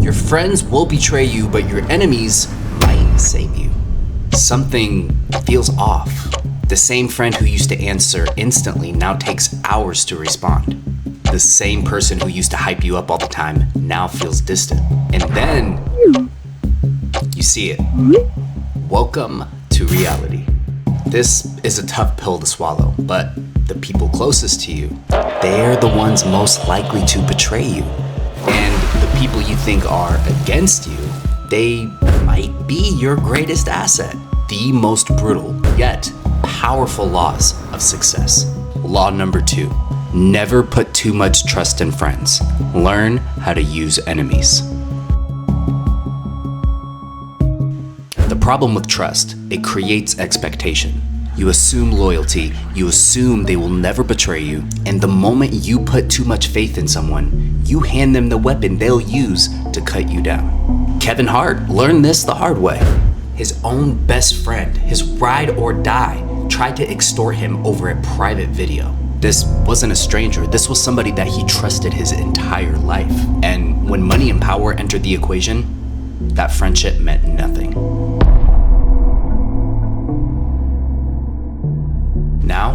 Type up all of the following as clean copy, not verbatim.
Your friends will betray you, but your enemies might save you. Something feels off. The same friend who used to answer instantly now takes hours to respond. The same person who used to hype you up all the time now feels distant. And then you see it. Welcome to reality. This is a tough pill to swallow, but the people closest to you, they're the ones most likely to betray you. And the people you think are against you, they might be your greatest asset. The most brutal, yet powerful laws of success. Law number 2, never put too much trust in friends. Learn how to use enemies. The problem with trust, it creates expectation. You assume loyalty, you assume they will never betray you, and the moment you put too much faith in someone, you hand them the weapon they'll use to cut you down. Kevin Hart learned this the hard way. His own best friend, his ride or die, tried to extort him over a private video. This wasn't a stranger, this was somebody that he trusted his entire life. And when money and power entered the equation, that friendship meant nothing. Now,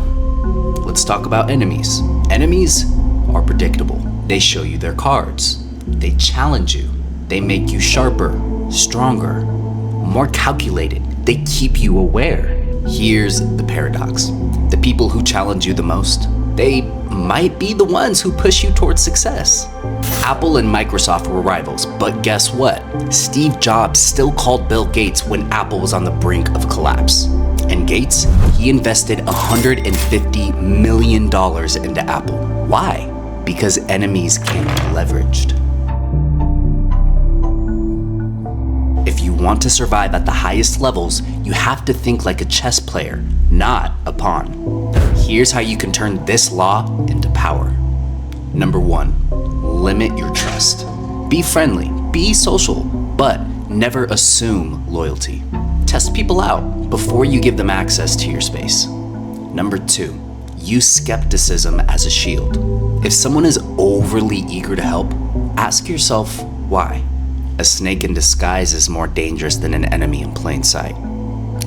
let's talk about enemies. Enemies are predictable. They show you their cards. They challenge you. They make you sharper, stronger, more calculated. They keep you aware. Here's the paradox. The people who challenge you the most, they might be the ones who push you towards success. Apple and Microsoft were rivals, but guess what? Steve Jobs still called Bill Gates when Apple was on the brink of collapse. And Gates, he invested $150 million into Apple. Why? Because enemies can be leveraged. If you want to survive at the highest levels, you have to think like a chess player, not a pawn. Here's how you can turn this law into power. Number 1, limit your trust. Be friendly, be social, but never assume loyalty. Test people out before you give them access to your space. Number 2, use skepticism as a shield. If someone is overly eager to help, ask yourself why. A snake in disguise is more dangerous than an enemy in plain sight.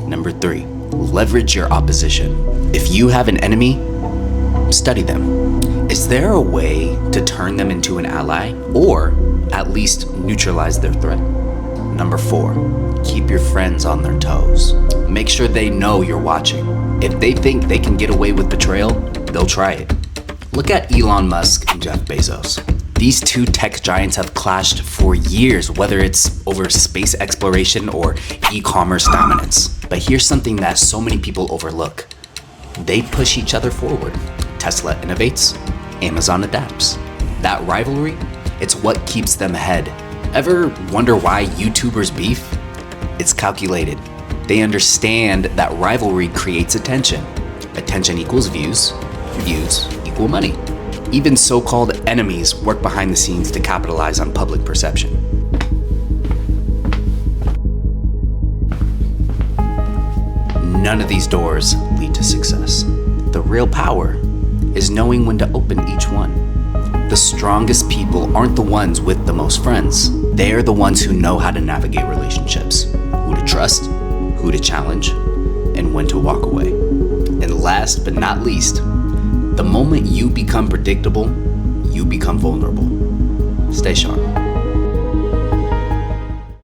Number 3, leverage your opposition. If you have an enemy, study them. Is there a way to turn them into an ally or at least neutralize their threat? Number 4, keep your friends on their toes. Make sure they know you're watching. If they think they can get away with betrayal, they'll try it. Look at Elon Musk and Jeff Bezos. These two tech giants have clashed for years, whether it's over space exploration or e-commerce dominance. But here's something that so many people overlook. They push each other forward. Tesla innovates, Amazon adapts. That rivalry, it's what keeps them ahead. Ever wonder why YouTubers beef? It's calculated. They understand that rivalry creates attention. Attention equals views. Views equal money. Even so-called enemies work behind the scenes to capitalize on public perception. None of these doors lead to success. The real power is knowing when to open each one. The strongest people aren't the ones with the most friends. They're the ones who know how to navigate relationships, who to trust, who to challenge, and when to walk away. And last but not least, the moment you become predictable, you become vulnerable. Stay sharp.